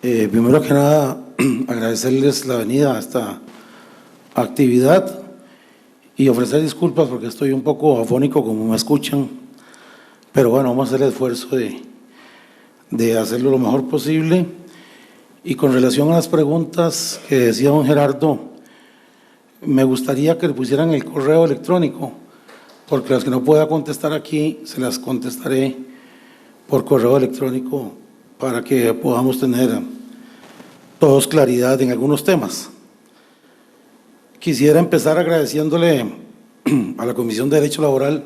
Primero que nada, agradecerles la venida a esta actividad y ofrecer disculpas porque estoy un poco afónico, como me escuchan, pero bueno, vamos a hacer el esfuerzo de hacerlo lo mejor posible. Y con relación a las preguntas que decía don Gerardo, me gustaría que le pusieran el correo electrónico, porque las que no pueda contestar aquí, se las contestaré por correo electrónico para que podamos tener todos claridad en algunos temas. Quisiera empezar agradeciéndole a la Comisión de Derecho Laboral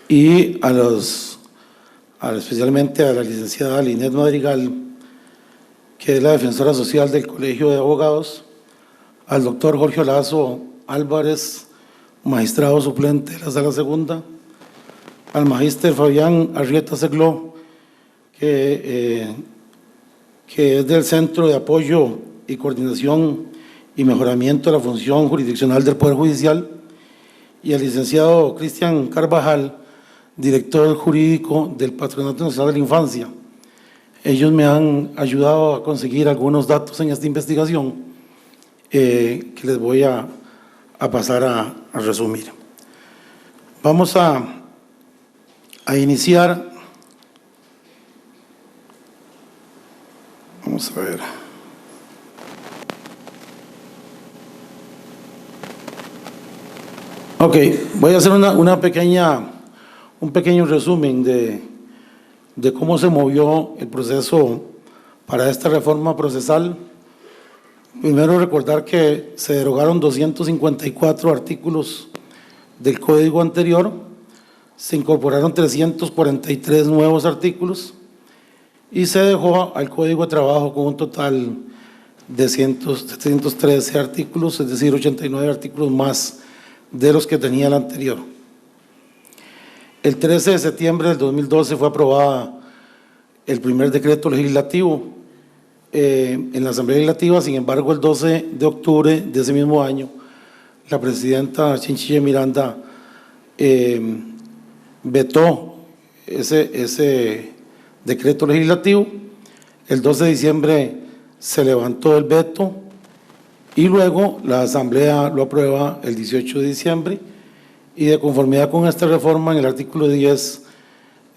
y especialmente a la licenciada Linet Madrigal, que es la defensora social del Colegio de Abogados, al doctor Jorge Olazo Álvarez, magistrado suplente de la Sala Segunda, al magíster Fabián Arrieta Segló, que es del Centro de Apoyo y Coordinación y Mejoramiento de la Función Jurisdiccional del Poder Judicial, y al licenciado Cristian Carvajal, director jurídico del Patronato Nacional de la Infancia. Ellos me han ayudado a conseguir algunos datos en esta investigación que les voy a pasar a resumir. Vamos a iniciar. Vamos a ver. Ok, voy a hacer un pequeño resumen de cómo se movió el proceso para esta reforma procesal. Primero, recordar que se derogaron 254 artículos del código anterior, se incorporaron 343 nuevos artículos y se dejó al Código de Trabajo con un total de 713 artículos, es decir, 89 artículos más de los que tenía el anterior. El 13 de septiembre del 2012 fue aprobada el primer decreto legislativo en la Asamblea Legislativa. Sin embargo, el 12 de octubre de ese mismo año, la presidenta Chinchilla Miranda vetó ese decreto legislativo. El 12 de diciembre se levantó el veto y luego la Asamblea lo aprueba el 18 de diciembre y de conformidad con esta reforma en el artículo 10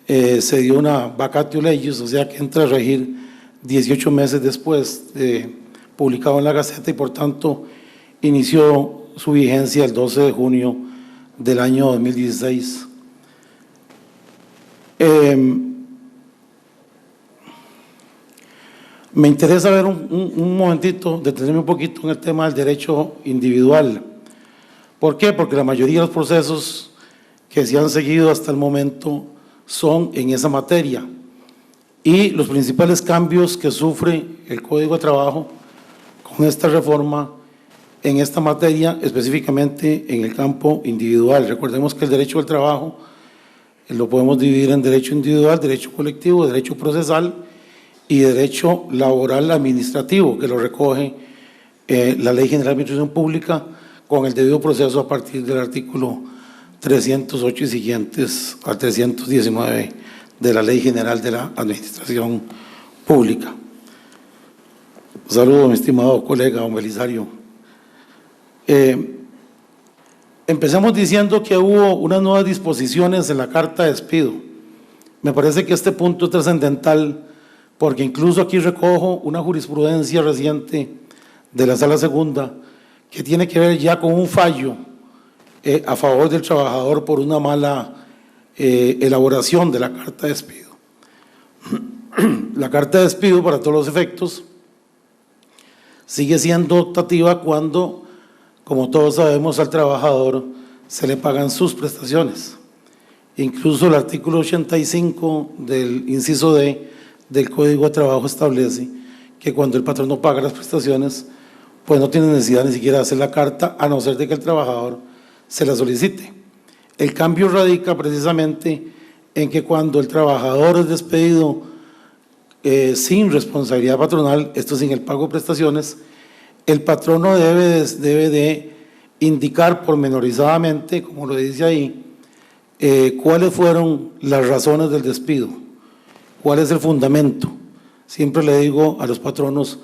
se dio una vacatio legis, o sea que entra a regir 18 meses después de publicado en la Gaceta y por tanto inició su vigencia el 12 de junio del año 2016. Me interesa ver un momentito, detenerme un poquito en el tema del derecho individual. ¿Por qué? Porque la mayoría de los procesos que se han seguido hasta el momento son en esa materia y los principales cambios que sufre el Código de Trabajo con esta reforma en esta materia, específicamente en el campo individual. Recordemos que el derecho del trabajo lo podemos dividir en derecho individual, derecho colectivo, derecho procesal y derecho laboral administrativo, que lo recoge la Ley General de Administración Pública con el debido proceso a partir del artículo 308 y siguientes al 319 de la Ley General de la Administración Pública. Saludo, mi estimado colega, don Belisario. Empezamos diciendo que hubo unas nuevas disposiciones en la carta de despido. Me parece que este punto es trascendental porque incluso aquí recojo una jurisprudencia reciente de la Sala Segunda que tiene que ver ya con un fallo a favor del trabajador por una mala elaboración de la carta de despido. La carta de despido, para todos los efectos, sigue siendo optativa cuando, como todos sabemos, al trabajador se le pagan sus prestaciones. Incluso el artículo 85 del inciso D del Código de Trabajo establece que cuando el patrón no paga las prestaciones, pues no tiene necesidad ni siquiera de hacer la carta, a no ser de que el trabajador se la solicite. El cambio radica precisamente en que cuando el trabajador es despedido sin responsabilidad patronal, esto sin el pago de prestaciones, el patrono debe de indicar pormenorizadamente, como lo dice ahí, cuáles fueron las razones del despido, cuál es el fundamento siempre le digo a los patronos,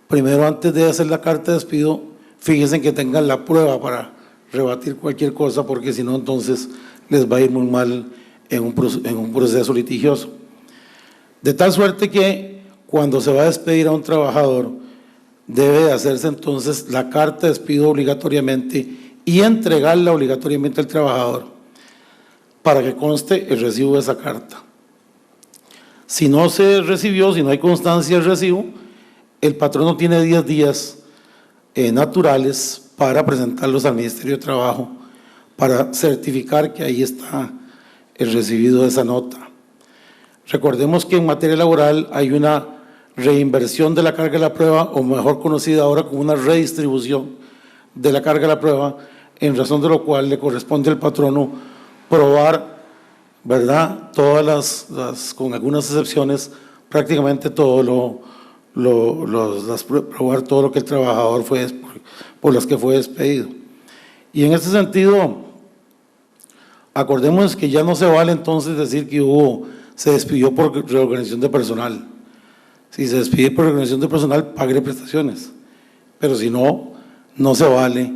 primero antes de hacer la carta de despido, fíjense que tengan la prueba para rebatir cualquier cosa, porque si no entonces les va a ir muy mal en un proceso litigioso. De tal suerte que cuando se va a despedir a un trabajador, debe hacerse entonces la carta de despido obligatoriamente y entregarla obligatoriamente al trabajador para que conste el recibo de esa carta. Si no se recibió, si no hay constancia del recibo, el patrono tiene 10 días naturales para presentarlos al Ministerio de Trabajo para certificar que ahí está el recibido de esa nota. Recordemos que en materia laboral hay una reinversión de la carga de la prueba, o mejor conocida ahora como una redistribución de la carga de la prueba, en razón de lo cual le corresponde al patrono probar, ¿verdad?, todas con algunas excepciones, prácticamente todo probar todo lo que el trabajador fue, por las que fue despedido. Y en ese sentido, acordemos que ya no se vale entonces decir que se despidió por reorganización de personal. Si se despide por reorganización de personal, pague prestaciones. Pero si no, no se vale,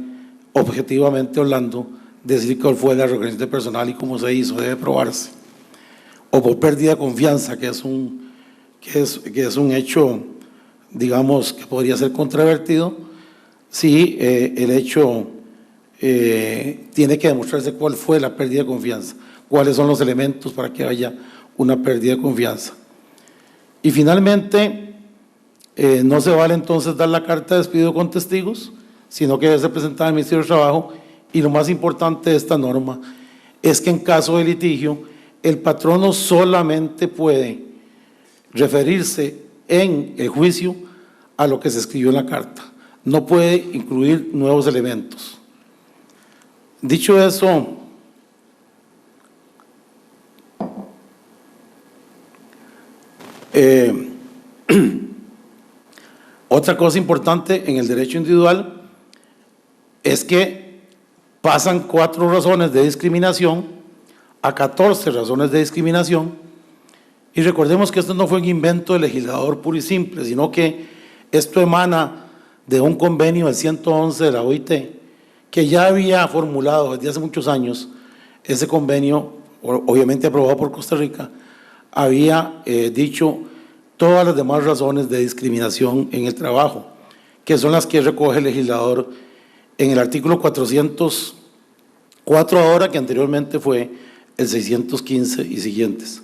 objetivamente hablando, decir cuál fue la reorganización de personal y cómo se hizo, debe probarse. O por pérdida de confianza, que es un hecho, digamos, que podría ser controvertido, si el hecho tiene que demostrarse cuál fue la pérdida de confianza, cuáles son los elementos para que haya una pérdida de confianza. Y finalmente, no se vale entonces dar la carta de despido con testigos, sino que debe ser presentada al Ministerio de Trabajo. Y lo más importante de esta norma es que en caso de litigio, el patrono solamente puede referirse en el juicio a lo que se escribió en la carta, no puede incluir nuevos elementos. Dicho eso, otra cosa importante en el derecho individual es que pasan 4 razones de discriminación a 14 razones de discriminación, y recordemos que esto no fue un invento del legislador puro y simple, sino que esto emana de un convenio del 111 de la OIT, que ya había formulado desde hace muchos años. Ese convenio, obviamente aprobado por Costa Rica, había dicho todas las demás razones de discriminación en el trabajo, que son las que recoge el legislador en el artículo 404 ahora, que anteriormente fue el 615 y siguientes.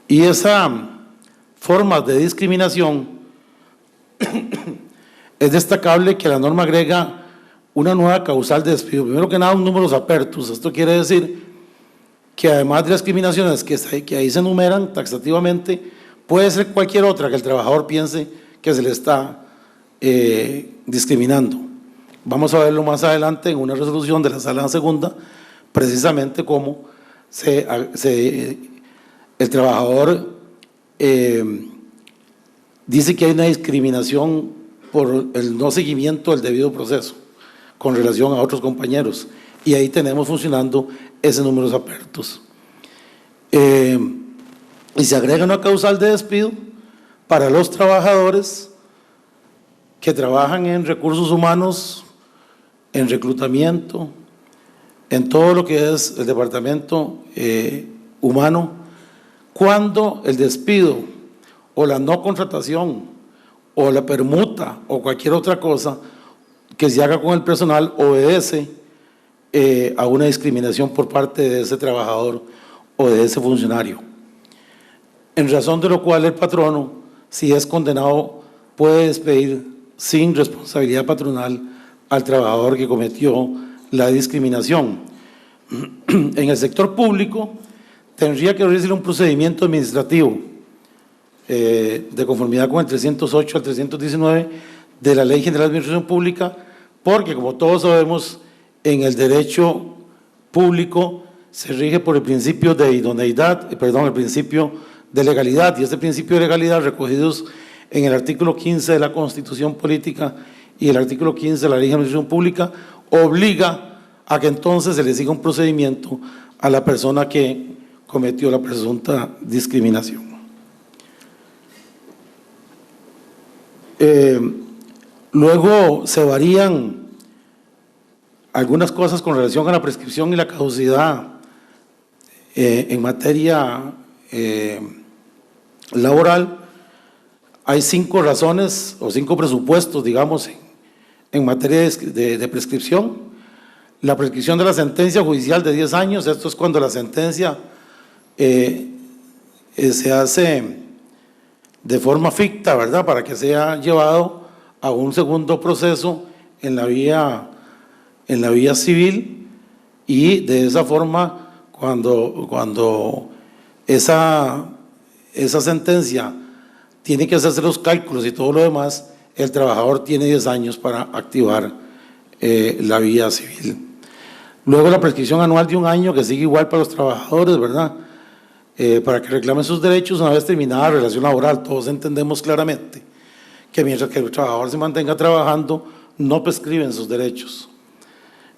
Y esa forma de discriminación es destacable que la norma agrega una nueva causal de despido. Primero que nada, un números apertus. Esto quiere decir que además de las discriminaciones que ahí se enumeran taxativamente, puede ser cualquier otra que el trabajador piense que se le está discriminando. Vamos a verlo más adelante en una resolución de la Sala Segunda, precisamente cómo el trabajador dice que hay una discriminación por el no seguimiento del debido proceso con relación a otros compañeros, y ahí tenemos funcionando ese números apertos. Y se agrega una causal de despido para los trabajadores que trabajan en recursos humanos, en reclutamiento, en todo lo que es el departamento humano, cuando el despido o la no contratación o la permuta o cualquier otra cosa que se haga con el personal obedece a una discriminación por parte de ese trabajador o de ese funcionario. En razón de lo cual el patrono, si es condenado, puede despedir sin responsabilidad patronal al trabajador que cometió la discriminación. En el sector público tendría que abrirse un procedimiento administrativo de conformidad con el 308 al 319 de la Ley General de Administración Pública, porque como todos sabemos, en el derecho público se rige por el principio de idoneidad, el principio de legalidad, y este principio de legalidad, recogidos en el artículo 15 de la Constitución Política y el artículo 15 de la Ley de Administración Pública, obliga a que entonces se le siga un procedimiento a la persona que cometió la presunta discriminación. Luego se varían algunas cosas con relación a la prescripción y la caducidad en materia laboral. Hay 5 razones o 5 presupuestos, digamos, en materia de prescripción. La prescripción de la sentencia judicial de 10 años, esto es cuando la sentencia se hace de forma ficta, ¿verdad?, para que sea llevado a un segundo proceso en la vía civil, y de esa forma, cuando esa sentencia tiene que hacerse los cálculos y todo lo demás, el trabajador tiene 10 años para activar la vía civil. Luego la prescripción anual de 1 año, que sigue igual para los trabajadores, ¿verdad?, para que reclamen sus derechos una vez terminada la relación laboral. Todos entendemos claramente que mientras que el trabajador se mantenga trabajando, no prescriben sus derechos,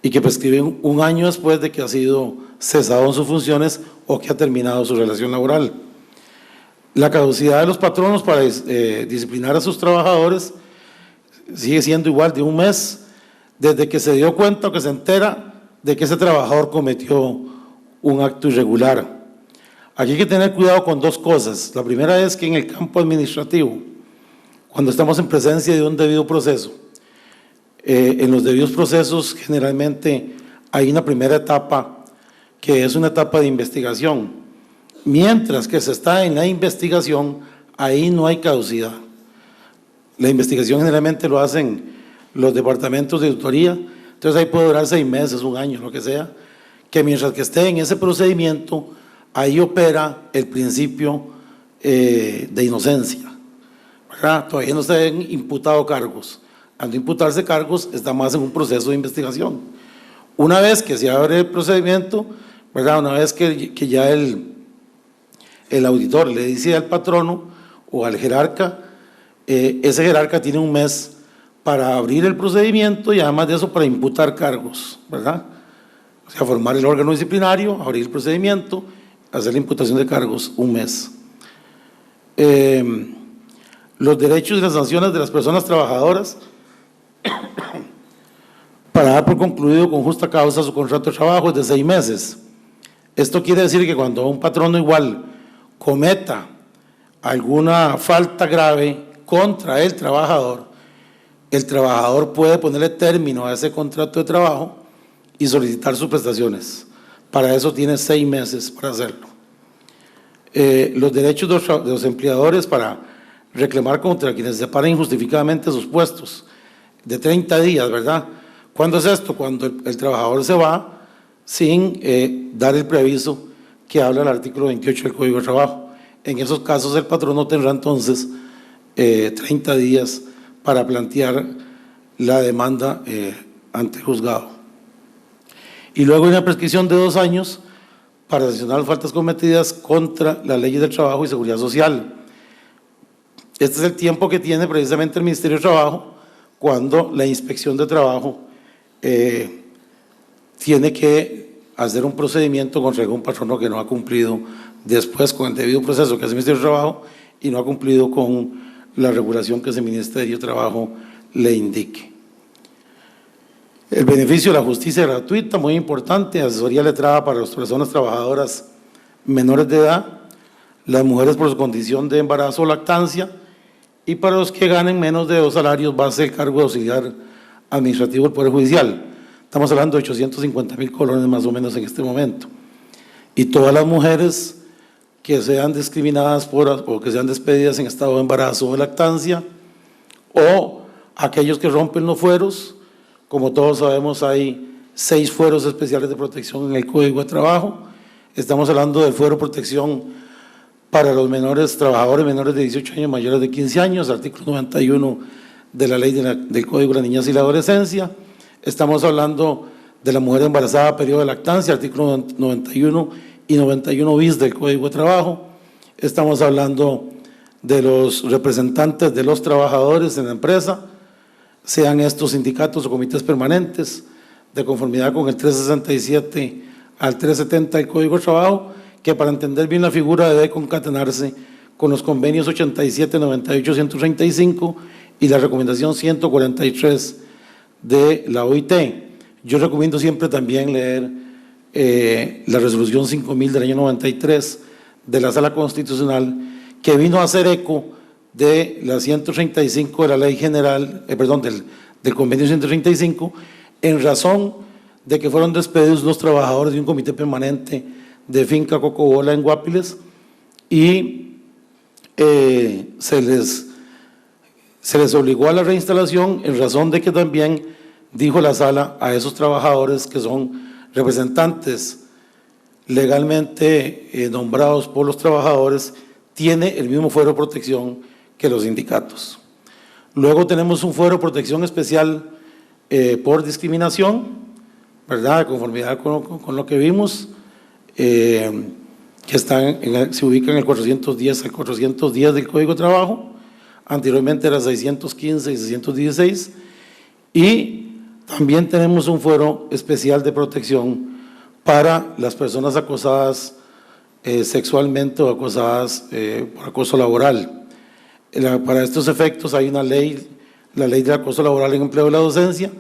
y que prescriben 1 año después de que ha sido cesado en sus funciones o que ha terminado su relación laboral. La caducidad de los patronos para disciplinar a sus trabajadores sigue siendo igual, de 1 mes, desde que se dio cuenta o que se entera de que ese trabajador cometió un acto irregular. Aquí hay que tener cuidado con 2 cosas. La primera es que en el campo administrativo, cuando estamos en presencia de un debido proceso, en los debidos procesos generalmente hay una primera etapa que es una etapa de investigación. Mientras que se está en la investigación, ahí no hay caducidad. La investigación generalmente lo hacen los departamentos de auditoría, entonces ahí puede durar 6 meses, 1 año, lo que sea, que mientras que esté en ese procedimiento, ahí opera el principio de inocencia, ¿verdad? Todavía no se han imputado cargos. Al no imputarse cargos, está más en un proceso de investigación. Una vez que se abre el procedimiento, ¿verdad?, una vez que ya el auditor le dice al patrono o al jerarca, ese jerarca tiene 1 mes para abrir el procedimiento y además de eso para imputar cargos, ¿verdad? O sea, formar el órgano disciplinario, abrir el procedimiento, hacer la imputación de cargos, 1 mes. Los derechos y las sanciones de las personas trabajadoras para dar por concluido con justa causa su contrato de trabajo es de 6 meses. Esto quiere decir que cuando un patrono igual cometa alguna falta grave contra el trabajador puede ponerle término a ese contrato de trabajo y solicitar sus prestaciones. Para eso tiene 6 meses para hacerlo. Los derechos de los empleadores para reclamar contra quienes separan injustificadamente sus puestos, de 30 días, ¿verdad? ¿Cuándo es esto? Cuando el trabajador se va sin dar el preaviso que habla el artículo 28 del Código de Trabajo. En esos casos el patrono tendrá entonces 30 días para plantear la demanda ante el juzgado. Y luego hay una prescripción de 2 años para sancionar las faltas cometidas contra las leyes del trabajo y seguridad social. Este es el tiempo que tiene precisamente el Ministerio de Trabajo cuando la inspección de trabajo tiene que hacer un procedimiento contra algún patrono que no ha cumplido después con el debido proceso que hace el Ministerio de Trabajo y no ha cumplido con la regulación que ese Ministerio de Trabajo le indique. El beneficio de la justicia gratuita, muy importante, asesoría letrada para las personas trabajadoras menores de edad, las mujeres por su condición de embarazo o lactancia, y para los que ganen menos de 2 salarios base del cargo de auxiliar administrativo del Poder Judicial. Estamos hablando de 850,000 colones más o menos en este momento. Y todas las mujeres que sean discriminadas o que sean despedidas en estado de embarazo o de lactancia, o aquellos que rompen los fueros. Como todos sabemos, hay 6 fueros especiales de protección en el Código de Trabajo. Estamos hablando del fuero de protección para los trabajadores menores de 18 años, mayores de 15 años, artículo 91 de la ley del Código de la Niñez y la Adolescencia. Estamos hablando de la mujer embarazada a periodo de lactancia, artículo 91 y 91 bis del Código de Trabajo. Estamos hablando de los representantes de los trabajadores en la empresa, sean estos sindicatos o comités permanentes, de conformidad con el 367 al 370 del Código de Trabajo, que para entender bien la figura debe concatenarse con los convenios 87, 98, 135 y la recomendación 143 de la OIT. Yo recomiendo siempre también leer la resolución 5000 del año 93 de la Sala Constitucional, que vino a hacer eco de la 135 de la Ley General, del Convenio 135, en razón de que fueron despedidos los trabajadores de un comité permanente de Finca Cocobola en Guapiles y se les obligó a la reinstalación en razón de que también, dijo la sala, a esos trabajadores que son representantes legalmente nombrados por los trabajadores, tiene el mismo fuero de protección que los sindicatos. Luego tenemos un fuero de protección especial por discriminación, ¿verdad?, de conformidad con lo que vimos, que se ubica en el 410 al 410 del Código de Trabajo. Anteriormente era 615 y 616, y también tenemos un fuero especial de protección para las personas acosadas sexualmente o acosadas por acoso laboral. Para estos efectos hay una ley, la ley de acoso laboral en empleo de la docencia,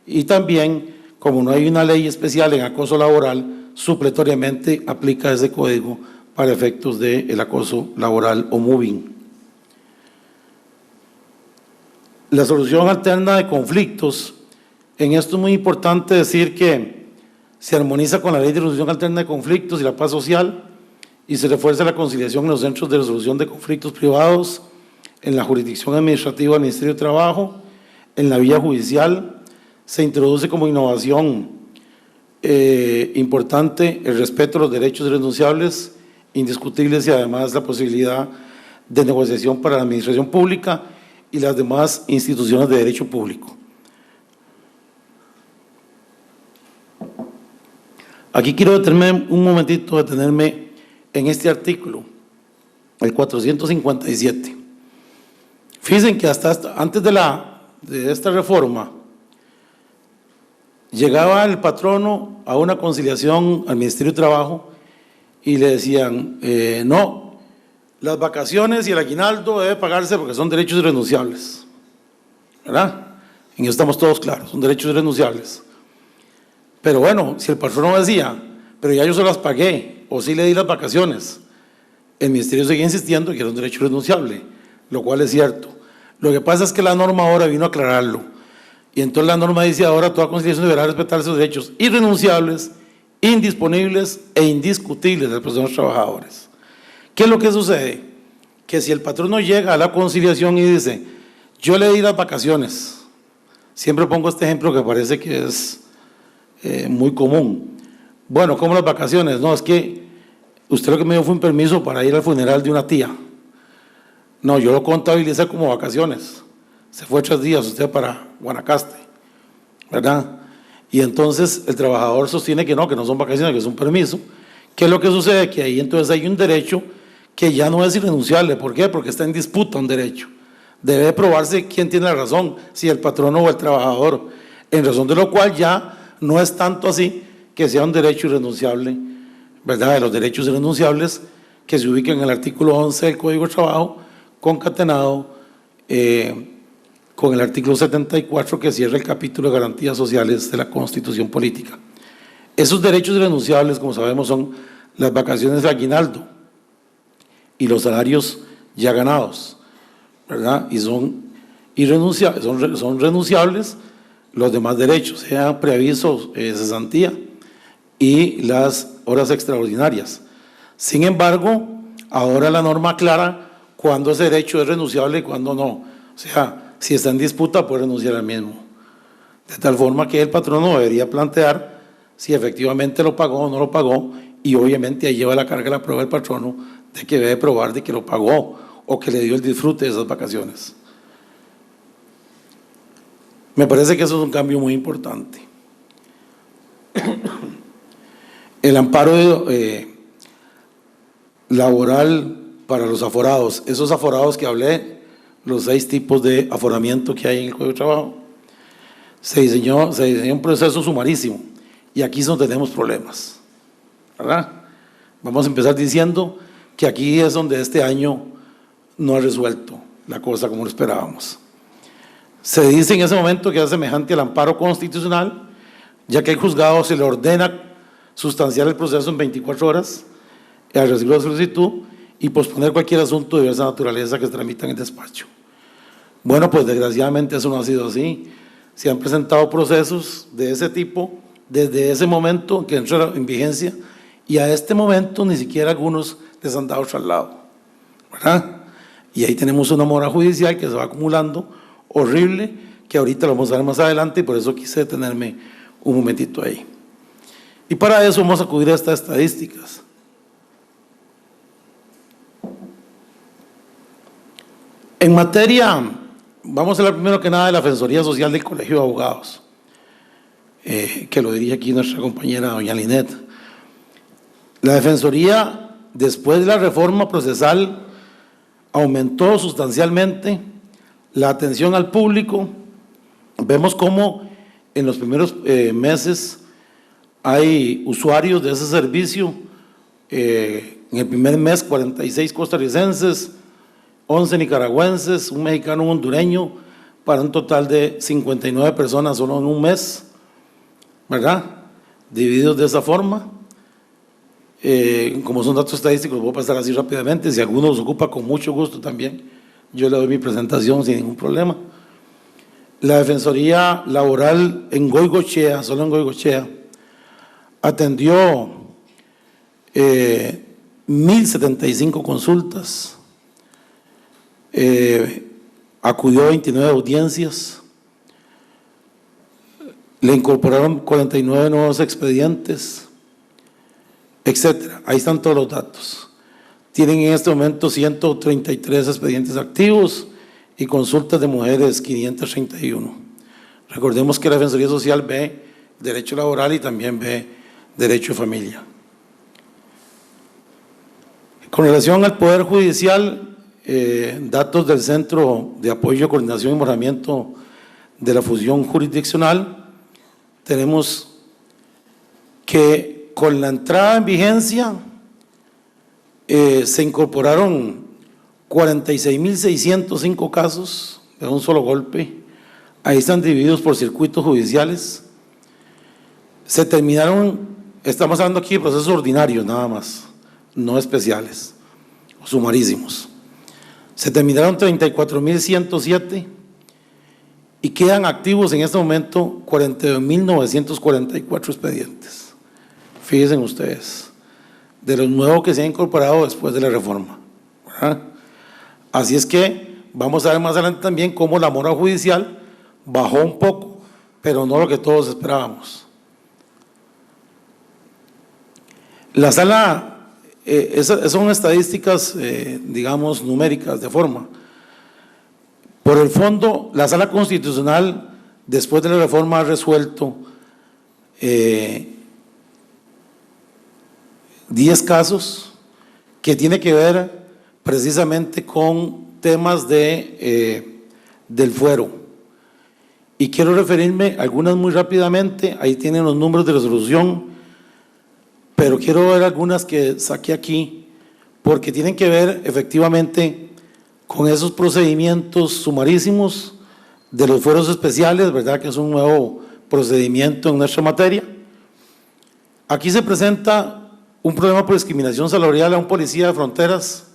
y también, como no hay una ley especial en acoso laboral, supletoriamente aplica ese código para efectos del acoso laboral o moving. La solución alterna de conflictos, en esto es muy importante decir que se armoniza con la Ley de Resolución Alterna de Conflictos y la Paz Social, y se refuerza la conciliación en los centros de resolución de conflictos privados, en la jurisdicción administrativa del Ministerio de Trabajo, en la vía judicial. Se introduce como innovación importante el respeto a los derechos irrenunciables, indiscutibles, y además la posibilidad de negociación para la administración pública y las demás instituciones de derecho público. Aquí quiero detenerme un momentito, en este artículo, el 457. Fíjense que hasta antes de esta reforma, llegaba el patrono a una conciliación al Ministerio de Trabajo y le decían, no, las vacaciones y el aguinaldo debe pagarse porque son derechos irrenunciables, ¿verdad? En eso estamos todos claros, son derechos irrenunciables. Pero bueno, si el patrono decía, pero ya yo se las pagué, o sí le di las vacaciones, el ministerio seguía insistiendo que era un derecho irrenunciable, lo cual es cierto. Lo que pasa es que la norma ahora vino a aclararlo, y entonces la norma dice ahora toda conciliación deberá respetar sus derechos irrenunciables, indisponibles e indiscutibles de las personas trabajadoras. ¿Qué es lo que sucede? Que si el patrono llega a la conciliación y dice, yo le di las vacaciones, siempre pongo este ejemplo que parece que es muy común. Bueno, ¿cómo las vacaciones? No, es que usted lo que me dio fue un permiso para ir al funeral de una tía. No, yo lo contabilicé como vacaciones. Se fue 3 días usted para Guanacaste, ¿verdad? Y entonces el trabajador sostiene que no son vacaciones, que es un permiso. ¿Qué es lo que sucede? Que ahí entonces hay un derecho que ya no es irrenunciable. ¿Por qué? Porque está en disputa un derecho. Debe probarse quién tiene la razón, si el patrono o el trabajador, en razón de lo cual ya no es tanto así que sea un derecho irrenunciable, ¿verdad? De los derechos irrenunciables que se ubican en el artículo 11 del Código de Trabajo, concatenado con el artículo 74 que cierra el capítulo de garantías sociales de la Constitución Política. Esos derechos irrenunciables, como sabemos, son las vacaciones de aguinaldo y los salarios ya ganados, ¿verdad? Y son irrenunciables, son renunciables los demás derechos, sea preaviso, cesantía y las horas extraordinarias. Sin embargo, ahora la norma aclara cuándo ese derecho es renunciable y cuándo no. O sea, si está en disputa puede renunciar al mismo. De tal forma que el patrono debería plantear si efectivamente lo pagó o no lo pagó, y obviamente ahí lleva la carga la prueba del patrono de que debe probar de que lo pagó o que le dio el disfrute de esas vacaciones. Me parece que eso es un cambio muy importante. El amparo laboral para los aforados, esos aforados que hablé, los 6 tipos de aforamiento que hay en el Código de Trabajo, se diseñó un proceso sumarísimo, y aquí no tenemos problemas, ¿verdad? Vamos a empezar diciendo que aquí es donde este año no ha resuelto la cosa como lo esperábamos. Se dice en ese momento que es semejante al amparo constitucional, ya que el juzgado se le ordena sustanciar el proceso en 24 horas al recibir la solicitud y posponer cualquier asunto de diversa naturaleza que se tramita en el despacho. Bueno, pues desgraciadamente eso no ha sido así. Se han presentado procesos de ese tipo desde ese momento que entró en vigencia y a este momento ni siquiera algunos les han dado traslado, ¿verdad? Y ahí tenemos una mora judicial que se va acumulando horrible, que ahorita lo vamos a ver más adelante y por eso quise detenerme un momentito ahí. Y para eso vamos a acudir a estas estadísticas. En materia, vamos a hablar primero que nada de la Defensoría Social del Colegio de Abogados, que lo dirige aquí nuestra compañera doña Linet. La Defensoría, después de la reforma procesal, aumentó sustancialmente la atención al público. Vemos cómo en los primeros meses hay usuarios de ese servicio, en el primer mes 46 costarricenses, 11 nicaragüenses, un mexicano, un hondureño, para un total de 59 personas solo en un mes, ¿verdad? Divididos de esa forma. Como son datos estadísticos, voy a pasar así rápidamente. Si alguno los ocupa, con mucho gusto también, yo le doy mi presentación sin ningún problema. La Defensoría Laboral en Goigoechea, solo en Goigoechea, atendió 1.075 consultas, acudió a 29 audiencias, le incorporaron 49 nuevos expedientes, etcétera. Ahí están todos los datos. Tienen en este momento 133 expedientes activos y consultas de mujeres 531. Recordemos que la Defensoría Social ve derecho laboral y también ve derecho de familia. Con relación al Poder Judicial, datos del Centro de Apoyo, Coordinación y Mejoramiento de la Fusión Jurisdiccional, tenemos que con la entrada en vigencia se incorporaron 46.605 casos de un solo golpe. Ahí están divididos por circuitos judiciales. Se terminaron, estamos hablando aquí de procesos ordinarios nada más, no especiales o sumarísimos. Se terminaron 34.107 y quedan activos en este momento 42.944 expedientes. Fíjense ustedes, de los nuevos que se han incorporado después de la reforma, ¿verdad? Así es que vamos a ver más adelante también cómo la mora judicial bajó un poco, pero no lo que todos esperábamos. La sala, esas son estadísticas, digamos, numéricas de forma. Por el fondo, la sala constitucional, después de la reforma, ha resuelto 10 casos que tiene que ver precisamente con temas del fuero. Y quiero referirme a algunas muy rápidamente. Ahí tienen los números de resolución, pero quiero ver algunas que saqué aquí, porque tienen que ver efectivamente con esos procedimientos sumarísimos de los fueros especiales, ¿verdad? Que es un nuevo procedimiento en nuestra materia. Aquí se presenta un problema por discriminación salarial a un policía de fronteras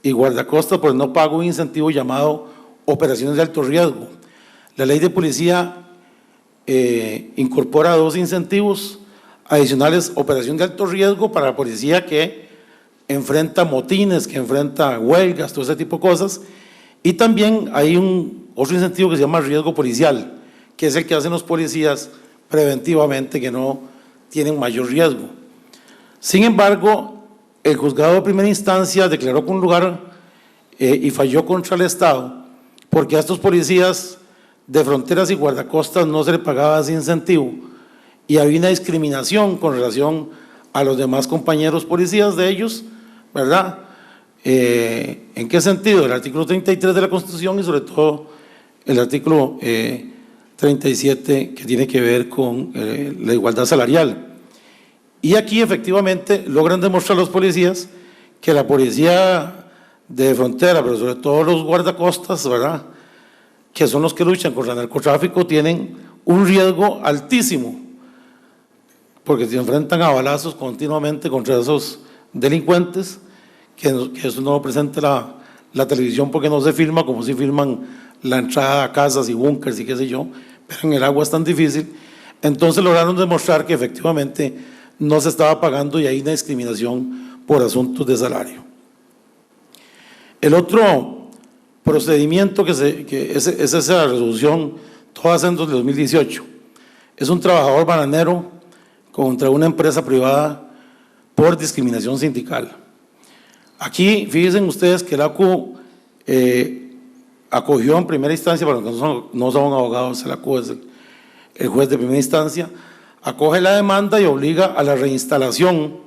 y guardacostas por el no pago de un incentivo llamado operaciones de alto riesgo. La ley de policía incorpora 2 incentivos adicionales: operación de alto riesgo para la policía que enfrenta motines, que enfrenta huelgas, todo ese tipo de cosas, y también hay otro incentivo que se llama riesgo policial, que es el que hacen los policías preventivamente, que no tienen mayor riesgo. Sin embargo, el juzgado de primera instancia declaró con lugar y falló contra el Estado, porque a estos policías de fronteras y guardacostas no se les pagaba ese incentivo y había una discriminación con relación a los demás compañeros policías de ellos, ¿verdad? ¿En qué sentido? El artículo 33 de la Constitución y sobre todo el artículo 37 que tiene que ver con la igualdad salarial. Y aquí efectivamente logran demostrar los policías que la policía de frontera, pero sobre todo los guardacostas, ¿verdad?, que son los que luchan contra el narcotráfico, tienen un riesgo altísimo, porque se enfrentan a balazos continuamente contra esos delincuentes, que eso no lo presenta la televisión porque no se filma, como si filman la entrada a casas y búnkers y qué sé yo, pero en el agua es tan difícil. Entonces lograron demostrar que efectivamente no se estaba pagando y hay una discriminación por asuntos de salario. El otro procedimiento que es esa resolución, todas en 2018, es un trabajador bananero contra una empresa privada por discriminación sindical. Aquí, fíjense ustedes que el ACU acogió en primera instancia, para los que no son abogados, el ACU es el juez de primera instancia, acoge la demanda y obliga a la reinstalación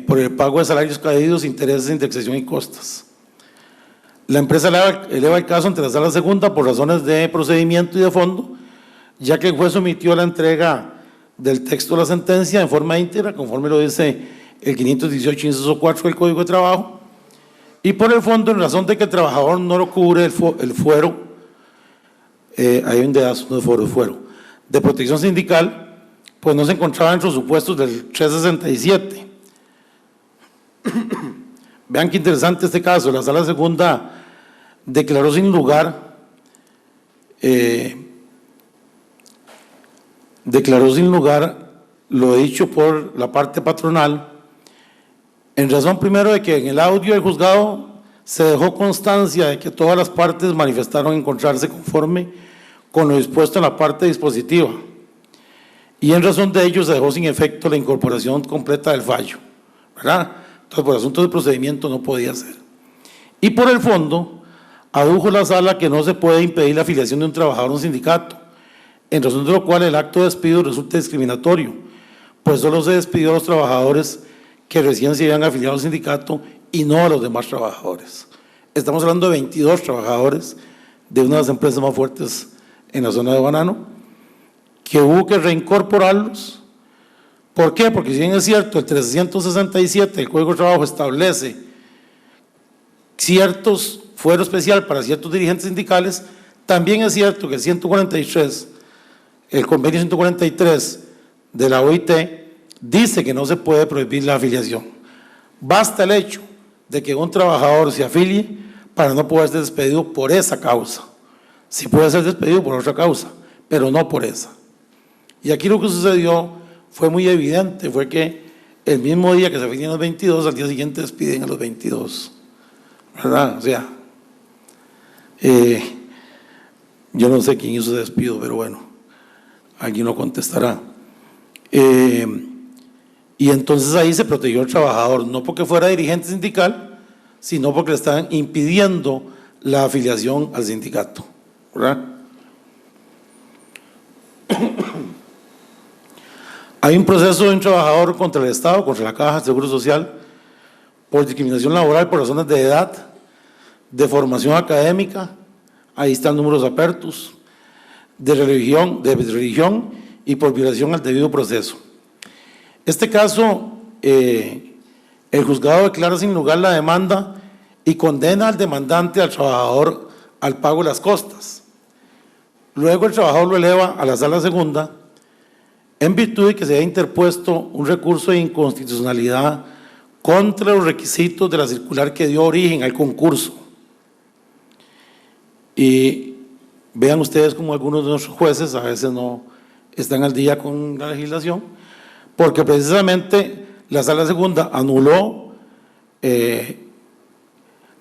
por el pago de salarios caídos, intereses, indexación y costas. La empresa eleva el caso ante la sala segunda por razones de procedimiento y de fondo, ya que el juez omitió la entrega del texto de la sentencia en forma íntegra, conforme lo dice el 518, inciso 4 del Código de Trabajo, y por el fondo, en razón de que el trabajador no lo cubre el fuero, hay un dedazo, no es fuero, de protección sindical, pues no se encontraba entre los supuestos del 367. Vean qué interesante este caso. La sala segunda declaró sin lugar lo dicho por la parte patronal, en razón primero de que en el audio del juzgado se dejó constancia de que todas las partes manifestaron encontrarse conforme con lo dispuesto en la parte dispositiva, y en razón de ello se dejó sin efecto la incorporación completa del fallo, ¿verdad? Entonces, por asuntos de procedimiento no podía ser. Y por el fondo, adujo la sala que no se puede impedir la afiliación de un trabajador a un sindicato, en razón de lo cual el acto de despido resulta discriminatorio, pues solo se despidió a los trabajadores que recién se habían afiliado al sindicato y no a los demás trabajadores. Estamos hablando de 22 trabajadores de una de las empresas más fuertes en la zona de Banano, que hubo que reincorporarlos. ¿Por qué? Porque si bien es cierto, el 367 del Código de Trabajo establece ciertos fuero especial para ciertos dirigentes sindicales, también es cierto que el 143, el convenio 143 de la OIT, dice que no se puede prohibir la afiliación. Basta el hecho de que un trabajador se afilie para no poder ser despedido por esa causa. Sí puede ser despedido por otra causa, pero no por esa. Y aquí lo que sucedió fue muy evidente, fue que el mismo día que se afilian los 22, al día siguiente despiden a los 22, ¿verdad? O sea, yo no sé quién hizo ese despido, pero bueno, alguien lo contestará. Y entonces ahí se protegió al trabajador, no porque fuera dirigente sindical, sino porque le estaban impidiendo la afiliación al sindicato, ¿verdad? Hay un proceso de un trabajador contra el Estado, contra la Caja de Seguro Social, por discriminación laboral por razones de edad, de formación académica, ahí están números apertos, de religión y por violación al debido proceso. Este caso, el juzgado declara sin lugar la demanda y condena al demandante, al trabajador, al pago de las costas. Luego el trabajador lo eleva a la sala segunda en virtud de que se ha interpuesto un recurso de inconstitucionalidad contra los requisitos de la circular que dio origen al concurso. Y vean ustedes como algunos de nuestros jueces a veces no están al día con la legislación, porque precisamente la sala segunda anuló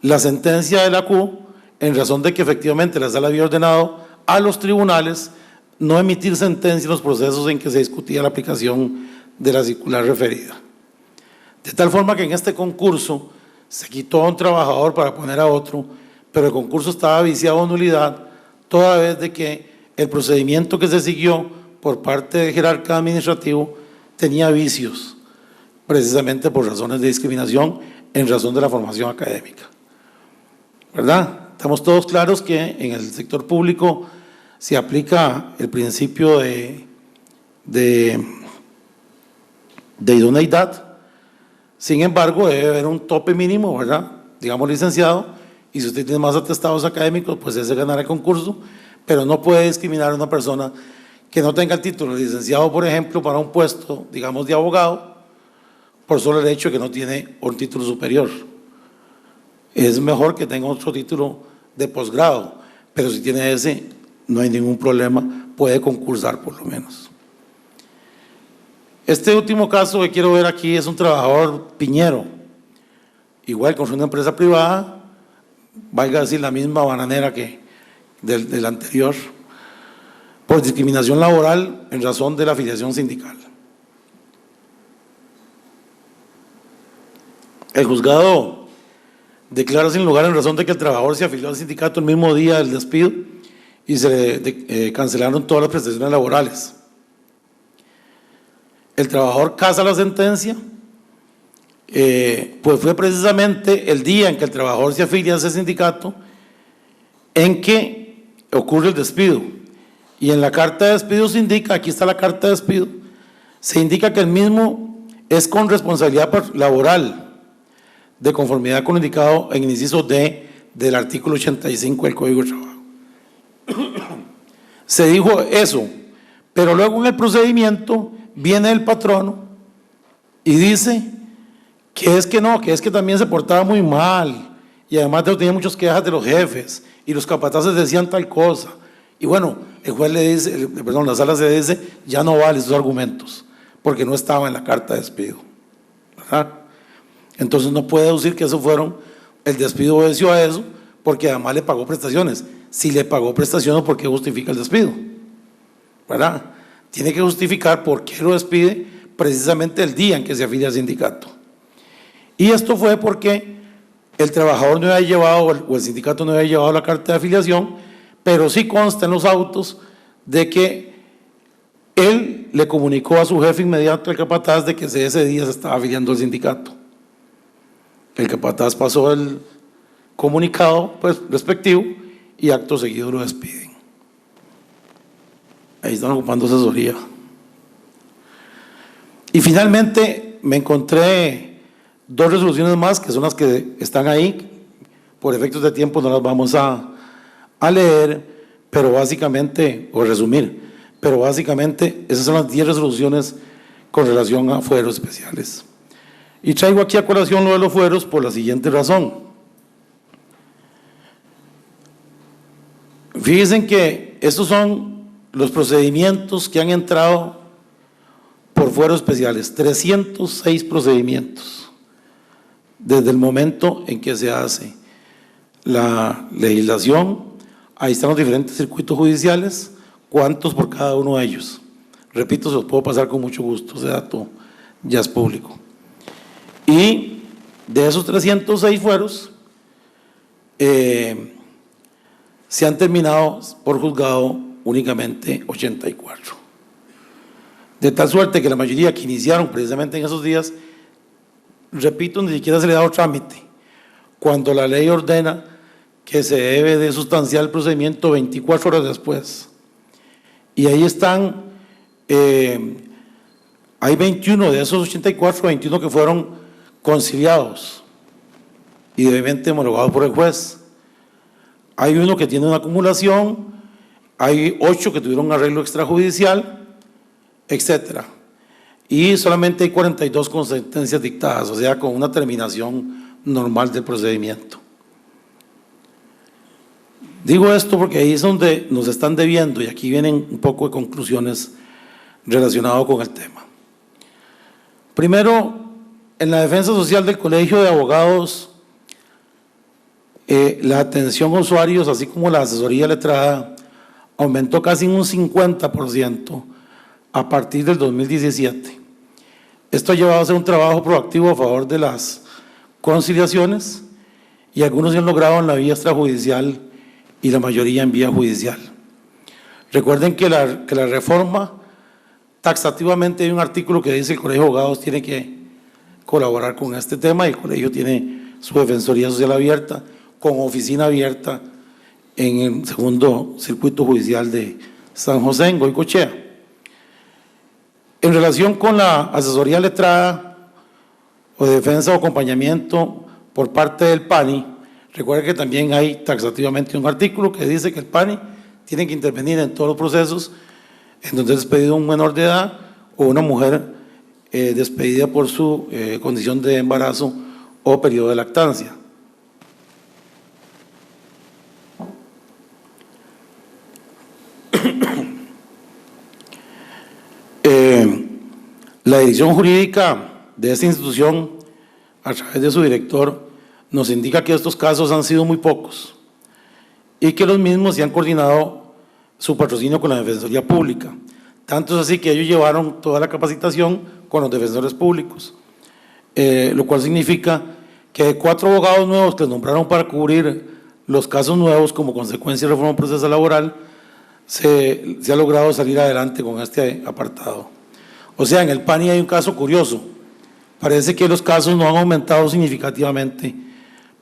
la sentencia de la CU en razón de que efectivamente la sala había ordenado a los tribunales no emitir sentencia en los procesos en que se discutía la aplicación de la circular referida. De tal forma que en este concurso se quitó a un trabajador para poner a otro, pero el concurso estaba viciado a nulidad, toda vez de que el procedimiento que se siguió por parte del jerarca administrativo tenía vicios, precisamente por razones de discriminación en razón de la formación académica, ¿verdad? Estamos todos claros que en el sector público se aplica el principio de idoneidad. Sin embargo, debe haber un tope mínimo, ¿verdad? Digamos, licenciado, y si usted tiene más atestados académicos, pues ese ganará el concurso, pero no puede discriminar a una persona que no tenga el título de licenciado, por ejemplo, para un puesto, digamos, de abogado, por solo el hecho de que no tiene un título superior. Es mejor que tenga otro título de posgrado, pero si tiene ese, no hay ningún problema, puede concursar por lo menos. Este último caso que quiero ver aquí es un trabajador piñero, igual con una empresa privada, valga decir la misma bananera que del anterior, por discriminación laboral en razón de la afiliación sindical. El juzgado declara sin lugar en razón de que el trabajador se afilió al sindicato el mismo día del despido y se le cancelaron todas las prestaciones laborales. El trabajador casa la sentencia, pues fue precisamente el día en que el trabajador se afilia a ese sindicato en que ocurre el despido. Y en la carta de despido se indica, aquí está la carta de despido, se indica que el mismo es con responsabilidad laboral, de conformidad con lo indicado en el inciso D del artículo 85 del Código de Trabajo. Se dijo eso, pero luego en el procedimiento viene el patrono y dice que es que no, que es que también se portaba muy mal y además tenía muchas quejas de los jefes y los capataces decían tal cosa. Y bueno, el juez le dice, perdón, la sala se dice, ya no vale esos argumentos porque no estaba en la carta de despido, ¿verdad? Entonces no puede decir que eso fueron, el despido obedeció a eso porque además le pagó prestaciones. Si le pagó prestaciones, ¿por qué justifica el despido? ¿Verdad? Tiene que justificar por qué lo despide precisamente el día en que se afilia al sindicato. Y esto fue porque el trabajador no había llevado, o el sindicato no había llevado la carta de afiliación, pero sí consta en los autos de que él le comunicó a su jefe inmediato, el capataz, de que ese día se estaba afiliando al sindicato. El capataz pasó el comunicado pues, respectivo y acto seguido lo despiden. Ahí están ocupando asesoría. Y finalmente me encontré dos resoluciones más, que son las que están ahí. Por efectos de tiempo no las vamos a leer, pero básicamente, o resumir, pero básicamente esas son las 10 resoluciones con relación a fueros especiales. Y traigo aquí a colación lo de los fueros por la siguiente razón. Fíjense que estos son los procedimientos que han entrado por fueros especiales, 306 procedimientos, desde el momento en que se hace la legislación. Ahí están los diferentes circuitos judiciales, cuántos por cada uno de ellos. Repito, se los puedo pasar con mucho gusto, ese dato ya es público. Y de esos 306 fueros, se han terminado por juzgado únicamente 84. De tal suerte que la mayoría que iniciaron precisamente en esos días, repito, ni siquiera se le ha dado trámite, cuando la ley ordena que se debe de sustanciar el procedimiento 24 horas después. Y ahí están, hay 21 de esos 84, 21 que fueron conciliados y debidamente homologados por el juez. Hay uno que tiene una acumulación, hay 8 que tuvieron un arreglo extrajudicial, etcétera. Y solamente hay 42 con sentencias dictadas, o sea, con una terminación normal del procedimiento. Digo esto porque ahí es donde nos están debiendo y aquí vienen un poco de conclusiones relacionadas con el tema. Primero, en la defensa social del Colegio de Abogados, la atención a usuarios, así como la asesoría letrada, aumentó casi un 50% a partir del 2017. Esto ha llevado a hacer un trabajo proactivo a favor de las conciliaciones y algunos se han logrado en la vía extrajudicial y la mayoría en vía judicial. Recuerden que la reforma, taxativamente hay un artículo que dice que el Colegio de Abogados tiene que colaborar con este tema y el colegio tiene su Defensoría Social abierta, con oficina abierta en el segundo circuito judicial de San José, en Goicoechea. En relación con la asesoría letrada o de defensa o acompañamiento por parte del PANI, Recuerde que también hay taxativamente un artículo que dice que el PANI tiene que intervenir en todos los procesos en donde es despedido un menor de edad o una mujer despedida por su condición de embarazo o periodo de lactancia. La dirección jurídica de esta institución, a través de su director, nos indica que estos casos han sido muy pocos y que los mismos se han coordinado su patrocinio con la Defensoría Pública. Tanto es así que ellos llevaron toda la capacitación con los defensores públicos, lo cual significa que de 4 abogados nuevos que les nombraron para cubrir los casos nuevos como consecuencia de la reforma procesal laboral, se ha logrado salir adelante con este apartado. O sea, en el PANI hay un caso curioso. Parece que los casos no han aumentado significativamente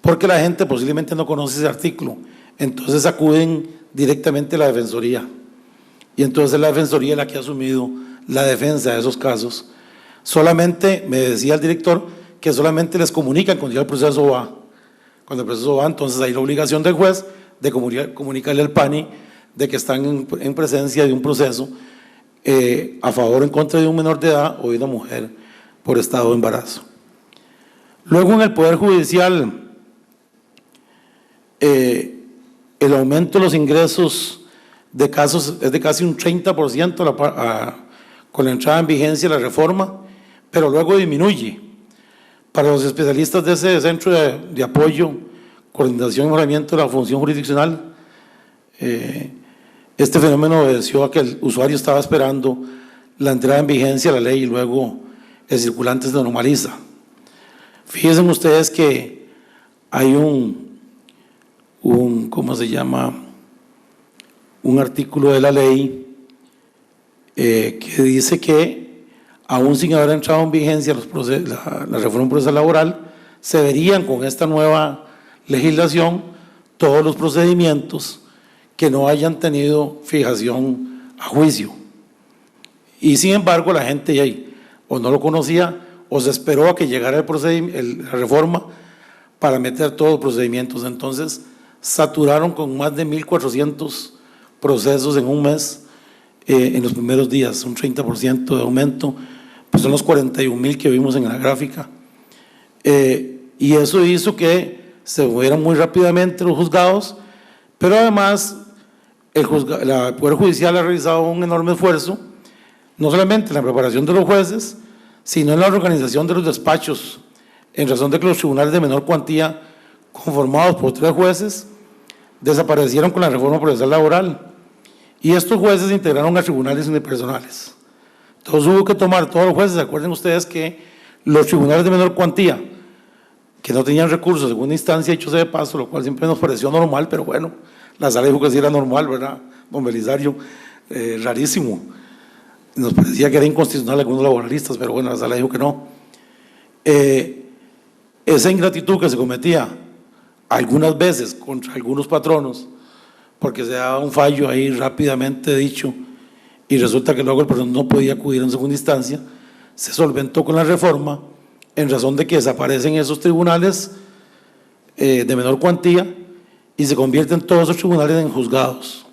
porque la gente posiblemente no conoce ese artículo. Entonces acuden directamente a la Defensoría. Y entonces la Defensoría es la que ha asumido la defensa de esos casos. Solamente, me decía el director, que solamente les comunican cuando ya el proceso va. Cuando el proceso va, entonces hay la obligación del juez de comunicarle al PANI de que están en presencia de un proceso a favor o en contra de un menor de edad o de una mujer por estado de embarazo. Luego en el Poder Judicial, el aumento de los ingresos de casos es de casi un 30% con la entrada en vigencia de la reforma, pero luego disminuye. Para los especialistas de ese centro de apoyo, coordinación y mejoramiento de la función jurisdiccional, este fenómeno obedeció a que el usuario estaba esperando la entrada en vigencia de la ley y luego el circulante se normaliza. Fíjense ustedes que hay ¿cómo se llama? Un artículo de la ley que dice que aún sin haber entrado en vigencia la reforma procesal laboral, se verían con esta nueva legislación todos los procedimientos que no hayan tenido fijación a juicio. Y sin embargo la gente ya o no lo conocía o se esperó a que llegara la reforma para meter todos los procedimientos. Entonces saturaron con más de 1.400 procesos en un mes en los primeros días, un 30% de aumento, pues son los 41.000 que vimos en la gráfica. Y eso hizo que se movieran muy rápidamente los juzgados, pero además el Poder Judicial ha realizado un enorme esfuerzo, no solamente en la preparación de los jueces, sino en la organización de los despachos, en razón de que los tribunales de menor cuantía, conformados por 3 jueces, desaparecieron con la reforma procesal laboral, y estos jueces se integraron a tribunales unipersonales. Entonces hubo que tomar todos los jueces. Acuerden ustedes que los tribunales de menor cuantía, que no tenían recursos de segunda instancia, hechos de paso, lo cual siempre nos pareció normal, pero bueno, la sala dijo que sí era normal, ¿verdad, don Belisario? Rarísimo. Nos parecía que era inconstitucional algunos laboralistas, pero bueno, la sala dijo que no. Esa ingratitud que se cometía algunas veces contra algunos patronos, porque se daba un fallo ahí rápidamente dicho, y resulta que luego el patrón no podía acudir en segunda instancia, se solventó con la reforma en razón de que desaparecen esos tribunales de menor cuantía y se convierten todos esos tribunales en juzgados.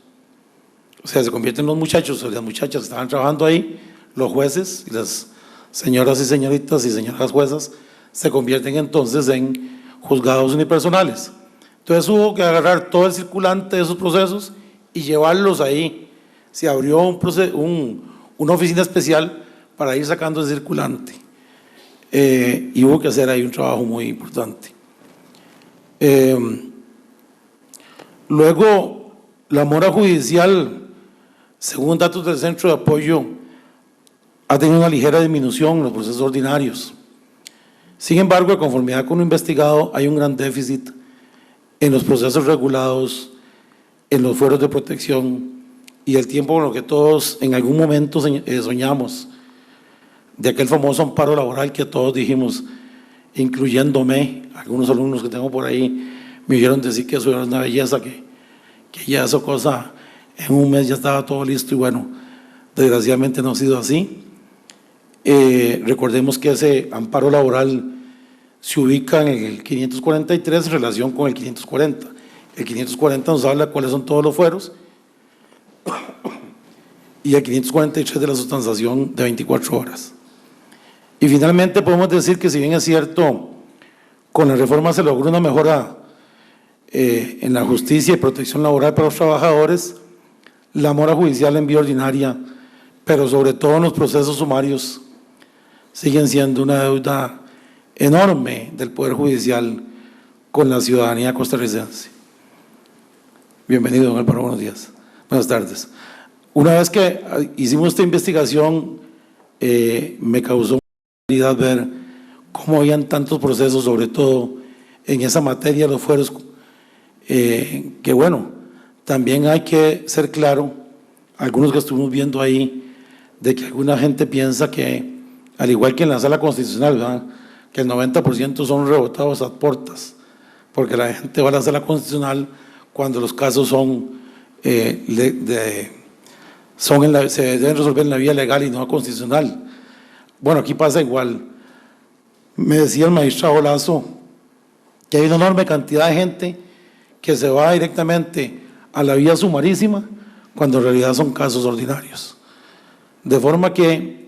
O sea, se convierten los muchachos o las muchachas que estaban trabajando ahí, los jueces y las señoras y señoritas y señoras juezas, se convierten entonces en juzgados unipersonales. Entonces hubo que agarrar todo el circulante de esos procesos y llevarlos ahí. Se abrió una oficina especial para ir sacando el circulante. Y hubo que hacer ahí un trabajo muy importante. Luego, la mora judicial, según datos del Centro de Apoyo, ha tenido una ligera disminución en los procesos ordinarios. Sin embargo, de conformidad con lo investigado, hay un gran déficit en los procesos regulados, en los fueros de protección y el tiempo con lo que todos en algún momento soñamos, de aquel famoso amparo laboral que todos dijimos, incluyéndome. Algunos alumnos que tengo por ahí me dijeron decir que eso era una belleza, que ya esa cosa en un mes ya estaba todo listo, y bueno, desgraciadamente no ha sido así. Recordemos que ese amparo laboral se ubica en el 543 en relación con el 540. El 540 nos habla de cuáles son todos los fueros y el 543 de la sustanciación de 24 horas. Y finalmente podemos decir que si bien es cierto, con la reforma se logró una mejora en la justicia y protección laboral para los trabajadores, la mora judicial en vía ordinaria, pero sobre todo en los procesos sumarios, siguen siendo una deuda enorme del Poder Judicial con la ciudadanía costarricense. Bienvenido, don Álvaro, buenos días. Buenas tardes. Una vez que hicimos esta investigación, me causó curiosidad ver cómo habían tantos procesos, sobre todo en esa materia de los fueros, que bueno, también hay que ser claro, algunos que estuvimos viendo ahí, de que alguna gente piensa que, al igual que en la sala constitucional, ¿verdad?, que el 90% son rebotados a portas, porque la gente va a la sala constitucional cuando los casos son, se deben resolver en la vía legal y no constitucional. Bueno, aquí pasa igual. Me decía el magistrado Lazo que hay una enorme cantidad de gente que se va directamente a la vía sumarísima cuando en realidad son casos ordinarios. De forma que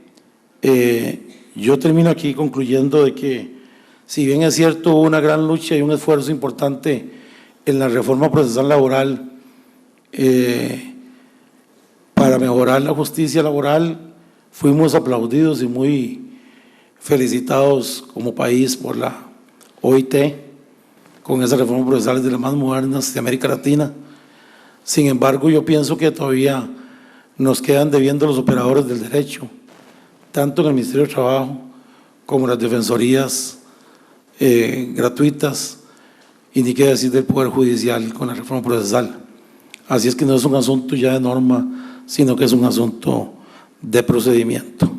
yo termino aquí concluyendo de que, si bien es cierto, hubo una gran lucha y un esfuerzo importante en la reforma procesal laboral para mejorar la justicia laboral, fuimos aplaudidos y muy felicitados como país por la OIT con esa reforma procesal de las más modernas de América Latina. Sin embargo, yo pienso que todavía nos quedan debiendo los operadores del derecho, tanto en el Ministerio de Trabajo como en las defensorías gratuitas, y ni qué decir del Poder Judicial con la reforma procesal. Así es que no es un asunto ya de norma, sino que es un asunto de procedimiento.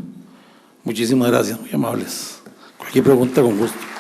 Muchísimas gracias, muy amables. Cualquier pregunta, con gusto.